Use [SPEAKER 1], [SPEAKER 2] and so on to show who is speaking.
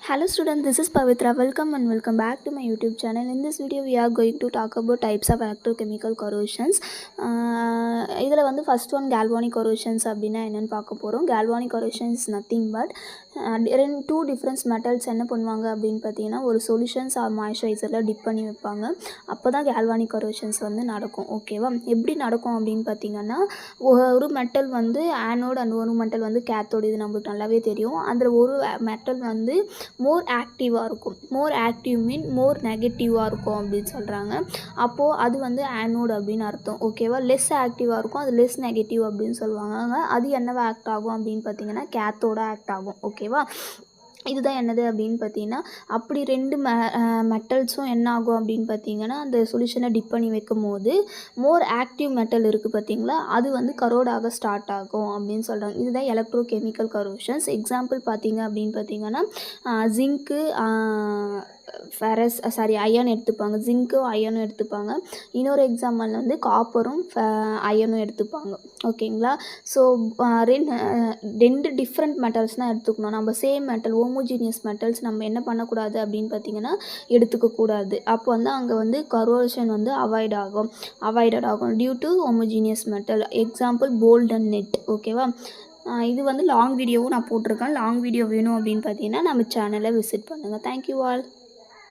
[SPEAKER 1] Hello students, this is Pavitra. Welcome and welcome back to my YouTube channel. In this video, we are going to talk about types of electrochemical corrosions. இதில் வந்து first one galvanic corrosions அப்படின்னா என்னென்னு பார்க்க போகிறோம். Galvanic corrosion is nothing but two different metals என்ன பண்ணுவாங்க அப்படின்னு பார்த்தீங்கன்னா ஒரு சொல்யூஷன்ஸ் ஆர் மாய்ஸ்சரைசரில் டிப் பண்ணி வைப்பாங்க. அப்போ தான் galvanic corrosions வந்து நடக்கும். ஓகேவா? எப்படி நடக்கும் அப்படின்னு பார்த்தீங்கன்னா ஒரு மெட்டல் வந்து ஆனோட் அண்ட் ஒரு மெட்டல் வந்து கேத்தோடு. இது நம்மளுக்கு நல்லாவே தெரியும். அதில் ஒரு மெட்டல் வந்து மோர் ஆக்டிவாக இருக்கும். மோர் ஆக்டிவ் மீன் மோர் நெகட்டிவாக இருக்கும் அப்படின்னு சொல்கிறாங்க. அப்போது அது வந்து ஆனோட் அப்படின்னு அர்த்தம். ஓகேவா? லெஸ் ஆக்டிவாக இருக்கும், அது லெஸ் நெகட்டிவ் அப்படின்னு சொல்லுவாங்க. அது என்னவா ஆக்ட் ஆகும் அப்படின்னு பார்த்தீங்கன்னா கேத்தோட ஆக்ட் ஆகும். ஓகேவா? இதுதான் என்னது அப்படின்னு பார்த்தீங்கன்னா அப்படி ரெண்டு மெட்டல்ஸும் என்ன ஆகும் அப்படின்னு பார்த்தீங்கன்னா அந்த சொல்யூஷனை டிப் பண்ணி வைக்கும் போது மோர் ஆக்டிவ் மெட்டல் இருக்குது பார்த்தீங்களா, அது வந்து கரோடாக ஸ்டார்ட் ஆகும் அப்படின்னு சொல்கிறாங்க. இதுதான் எலக்ட்ரோகெமிக்கல் கரோஷன்ஸ். எக்ஸாம்பிள் பார்த்தீங்க அப்படின்னு பார்த்தீங்கன்னா ஜிங்க்கு அயன் எடுத்துப்பாங்க. ஜிங்க்கும் அயனும் எடுத்துப்பாங்க. இன்னொரு எக்ஸாம்பிள் வந்து காப்பரும் அயனும் எடுத்துப்பாங்க. ஓகேங்களா? ஸோ ரெண்டு டிஃப்ரெண்ட் மெட்டல்ஸ்னால் எடுத்துக்கணும். நம்ம சேம் மெட்டல் ஹோமோஜீனியஸ் மெட்டல்ஸ் நம்ம என்ன பண்ணக்கூடாது அப்படின்னு பார்த்தீங்கன்னா எடுத்துக்கக்கூடாது. அப்போ வந்து அங்கே வந்து கரோஷன் வந்து அவாய்டட் ஆகும் due to homogeneous metal. Example bolt and nut. ஓகேவா? இது வந்து லாங் வீடியோவும் நான் போட்டிருக்கேன். லாங் வீடியோ வேணும் அப்படின்னு பார்த்தீங்கன்னா நம்ம சேனலை விசிட் பண்ணுங்கள். Thank you all.